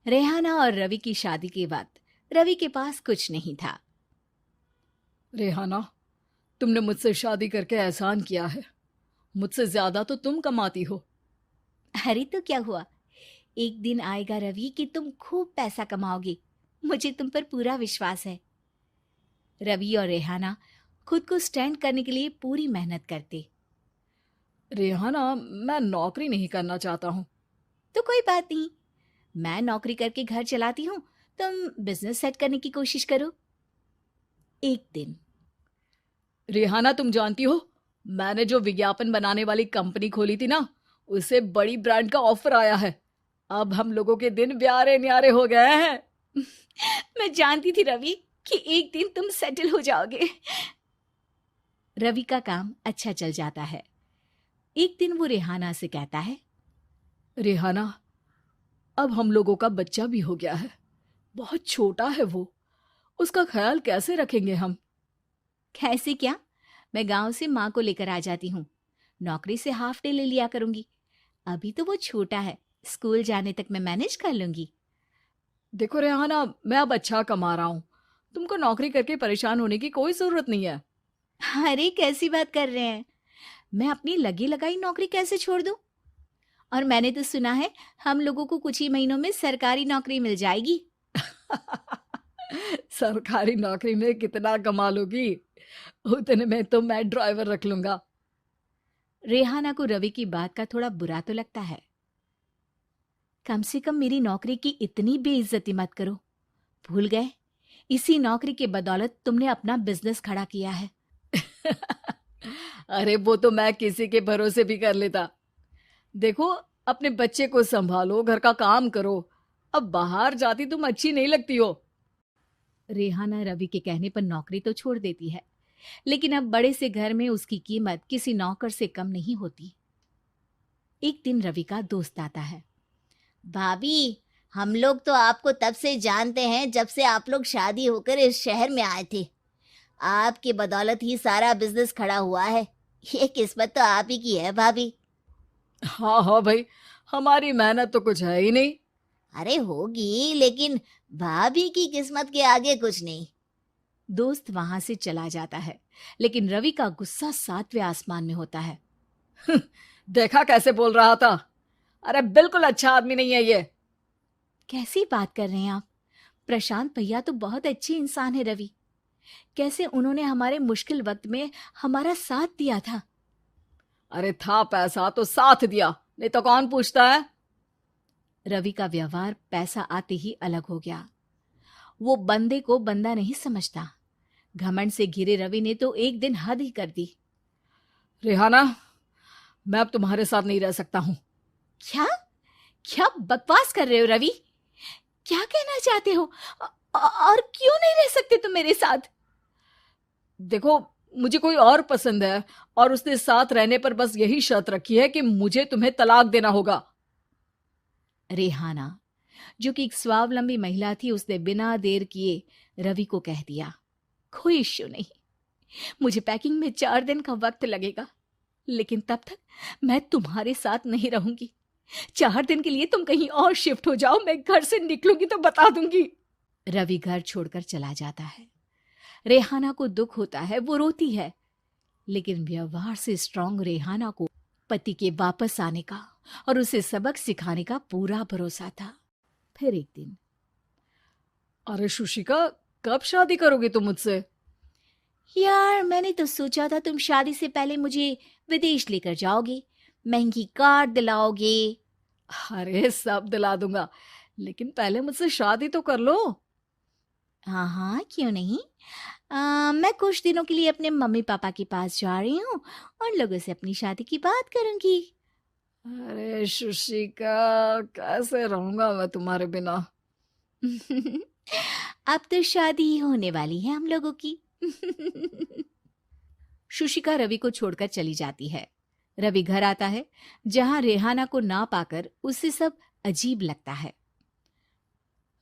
रेहाना और रवि की शादी के बाद रवि के पास कुछ नहीं था। रेहाना, तुमने मुझसे शादी करके एहसान किया है। मुझसे ज्यादा तो तुम कमाती हो। अरे तो क्या हुआ, एक दिन आएगा रवि कि तुम खूब पैसा कमाओगे। मुझे तुम पर पूरा विश्वास है। रवि और रेहाना खुद को स्टैंड करने के लिए पूरी मेहनत करते। रेहाना, मैं नौकरी नहीं करना चाहता हूँ। तो कोई बात नहीं, मैं नौकरी करके घर चलाती हूँ, तुम बिजनेस सेट करने की कोशिश करो। एक दिन रेहाना, तुम जानती हो, मैंने जो विज्ञापन बनाने वाली कंपनी खोली थी ना, उसे बड़ी ब्रांड का ऑफर आया है। अब हम लोगों के दिन ब्यारे न्यारे हो गए हैं। मैं जानती थी रवि कि एक दिन तुम सेटल हो जाओगे। रवि का काम अच्छा चल जाता है। एक दिन वो रेहाना से कहता है, रेहाना, अब हम लोगों का बच्चा भी हो गया है। बहुत छोटा है वो। उसका ख्याल कैसे रखेंगे हम? कैसे क्या, मैं गांव से माँ को लेकर आ जाती हूँ। नौकरी से हाफ डे ले लिया करूंगी। अभी तो वो छोटा है, स्कूल जाने तक मैं मैनेज कर लूंगी। देखो रेहाना, मैं अब अच्छा कमा रहा हूँ। तुमको नौकरी करके परेशान होने की कोई जरूरत नहीं है। अरे कैसी बात कर रहे हैं, मैं अपनी लगी लगाई नौकरी कैसे छोड़ दूं? और मैंने तो सुना है हम लोगों को कुछ ही महीनों में सरकारी नौकरी मिल जाएगी। सरकारी नौकरी में कितना कमा लोगी? उतने में तो मैं ड्राइवर रख लूंगा। रेहाना को रवि की बात का थोड़ा बुरा तो लगता है। कम से कम मेरी नौकरी की इतनी बेइज्जती मत करो। भूल गए, इसी नौकरी के बदौलत तुमने अपना बिजनेस खड़ा किया है। अरे वो तो मैं किसी के भरोसे भी कर लेता। देखो, अपने बच्चे को संभालो, घर का काम करो। अब बाहर जाती तुम अच्छी नहीं लगती हो। रेहाना रवि के कहने पर नौकरी तो छोड़ देती है, लेकिन अब बड़े से घर में उसकी कीमत किसी नौकर से कम नहीं होती। एक दिन रवि का दोस्त आता है। भाभी, हम लोग तो आपको तब से जानते हैं जब से आप लोग शादी होकर इस शहर में आए थे। आपकी बदौलत ही सारा बिजनेस खड़ा हुआ है। ये किस्मत तो आप ही की है भाभी। हाँ हाँ भाई, हमारी मेहनत तो कुछ है ही नहीं। अरे होगी, लेकिन भाभी की किस्मत के आगे कुछ नहीं। दोस्त वहां से चला जाता है, लेकिन रवि का गुस्सा सातवें आसमान में होता है। देखा कैसे बोल रहा था? अरे बिल्कुल अच्छा आदमी नहीं है ये। कैसी बात कर रहे हैं आप? प्रशांत भैया तो बहुत अच्छे इंसान है रवि। कैसे उन्होंने हमारे मुश्किल वक्त में हमारा साथ दिया था। अरे था पैसा तो साथ दिया, नहीं तो कौन पूछता है? रवि का व्यवहार पैसा आते ही अलग हो गया। वो बंदे को बंदा नहीं समझता। घमंड से घिरे रवि ने तो एक दिन हद ही कर दी। रेहाना, मैं अब तुम्हारे साथ नहीं रह सकता हूँ। क्या क्या बकवास कर रहे हो रवि? क्या कहना चाहते हो? और क्यों नहीं रह सकते तुम मेरे साथ? देखो, मुझे कोई और पसंद है, और उसने साथ रहने पर बस यही शर्त रखी है कि मुझे तुम्हें तलाक देना होगा। रेहाना, जो कि एक स्वावलंबी महिला थी, उसने बिना देर किए रवि को कह दिया, कोई इश्यू नहीं, मुझे पैकिंग में 4 दिन का वक्त लगेगा, लेकिन तब तक मैं तुम्हारे साथ नहीं रहूंगी। 4 दिन के लिए तुम कहीं और शिफ्ट हो जाओ, मैं घर से निकलूंगी तो बता दूंगी। रवि घर छोड़कर चला जाता है। रेहाना को दुख होता है, वो रोती है, लेकिन व्यवहार से स्ट्रांग रेहाना को पति के वापस आने का और उसे सबक सिखाने का पूरा भरोसा था। फिर एक दिन, अरे शुशिका, कब शादी करोगी तुम मुझसे? यार मैंने तो सोचा था तुम शादी से पहले मुझे विदेश लेकर जाओगे, महंगी कार दिलाओगे। अरे सब दिला दूंगा, लेकिन पहले मुझसे शादी तो कर लो। हाँ हाँ, क्यों नहीं। मैं कुछ दिनों के लिए अपने मम्मी पापा के पास जा रही हूँ और लोगों से अपनी शादी की बात करूंगी। अरे शुशिका, कैसे रहूंगा मैं तुम्हारे बिना? अब तो शादी ही होने वाली है हम लोगों की। शुशिका रवि को छोड़कर चली जाती है। रवि घर आता है, जहां रेहाना को ना पाकर उसे सब अजीब लगता है।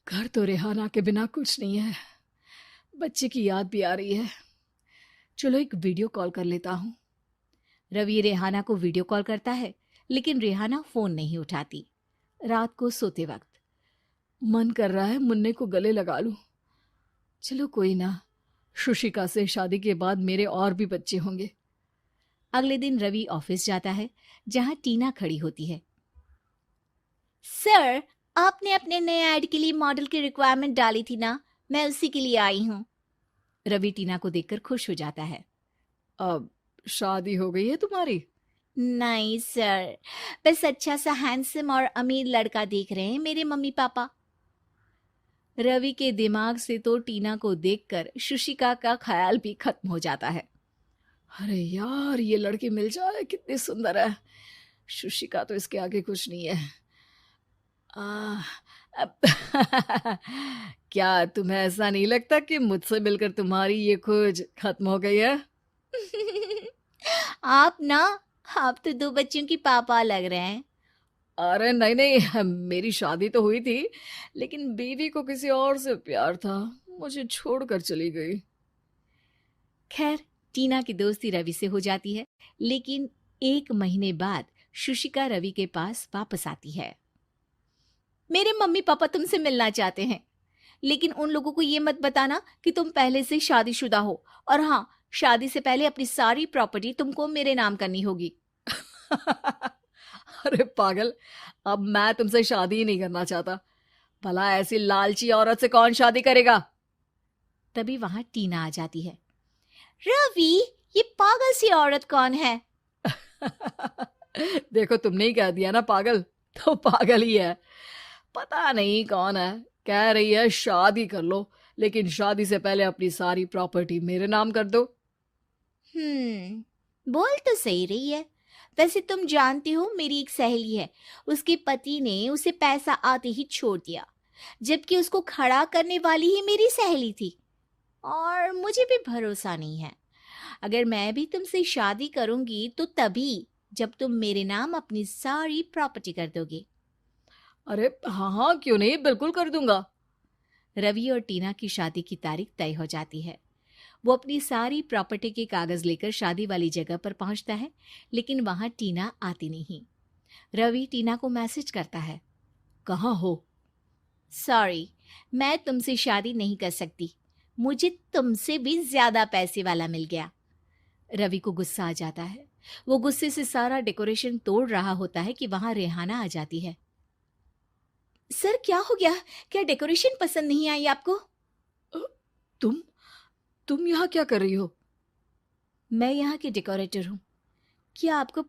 घर तो रेहाना के बिना कुछ नहीं है। बच्चे की याद भी आ रही है। चलो एक वीडियो कॉल कर लेता हूँ। रवि रेहाना को वीडियो कॉल करता है, लेकिन रेहाना फोन नहीं उठाती। रात को सोते वक्त मन कर रहा है मुन्ने को गले लगा लूं। चलो कोई ना, शुशिका से शादी के बाद मेरे और भी बच्चे होंगे। अगले दिन रवि ऑफिस जाता है, जहां टीना खड़ी होती है। सर, आपने अपने नए ऐड के लिए मॉडल की रिक्वायरमेंट डाली थी ना, मैं उसी के लिए आई हूँ। रवि टीना को देखकर खुश हो जाता है। अब शादी हो गई है तुम्हारी? नहीं सर, बस अच्छा सा हैंडसम और अमीर लड़का देख रहे हैं मेरे मम्मी पापा। रवि के दिमाग से तो टीना को देखकर शुशिका का ख्याल भी खत्म हो जाता है। अरे यार, ये लड़की मिल जाए कितनी सुंदर है। शुशिका तो इसके आगे कुछ नहीं है। आ, अब क्या तुम्हें ऐसा नहीं लगता कि मुझसे मिलकर तुम्हारी ये खोज खत्म हो गई है? आप ना, आप तो 2 बच्चों की पापा लग रहे हैं। अरे नहीं नहीं, मेरी शादी तो हुई थी, लेकिन बीवी को किसी और से प्यार था, मुझे छोड़कर चली गई। खैर, टीना की दोस्ती रवि से हो जाती है, लेकिन 1 महीने बाद शुशिका रवि के पास वापस आती है। मेरे मम्मी पापा तुमसे मिलना चाहते हैं, लेकिन उन लोगों को ये मत बताना कि तुम पहले से शादीशुदा हो, और हाँ, शादी से पहले अपनी सारी प्रॉपर्टी तुमको मेरे नाम करनी होगी। अरे पागल, अब मैं तुमसे शादी ही नहीं करना चाहता। भला ऐसी लालची औरत से कौन शादी करेगा? तभी वहां टीना आ जाती है। रवि, ये पागल सी औरत कौन है? देखो, तुमने ही कह दिया ना पागल, तो पागल ही है। पता नहीं कौन है, कह रही है शादी कर लो, लेकिन शादी से पहले अपनी सारी प्रॉपर्टी मेरे नाम कर दो। बोल तो सही रही है। वैसे तुम जानती हो, मेरी एक सहेली है, उसके पति ने उसे पैसा आते ही छोड़ दिया, जबकि उसको खड़ा करने वाली ही मेरी सहेली थी। और मुझे भी भरोसा नहीं है। अगर मैं भी तुमसे शादी करूंगी तो तभी, जब तुम मेरे नाम अपनी सारी प्रॉपर्टी कर दोगे। अरे हाँ हाँ, क्यों नहीं, बिल्कुल कर दूंगा। रवि और टीना की शादी की तारीख तय हो जाती है। वो अपनी सारी प्रॉपर्टी के कागज लेकर शादी वाली जगह पर पहुंचता है, लेकिन वहां टीना आती नहीं। रवि टीना को मैसेज करता है। कहाँ हो? सॉरी, मैं तुमसे शादी नहीं कर सकती, मुझे तुमसे भी ज्यादा पैसे वाला मिल गया। रवि को गुस्सा आ जाता है। वो गुस्से से सारा डेकोरेशन तोड़ रहा होता है कि वहां रेहाना आ जाती है। सर, क्या हो गया? क्या डेकोरेशन पसंद नहीं आई आपको? अ, तुम यहाँ क्या कर रही हो? मैं यहाँ की डेकोरेटर हूँ। क्या आपको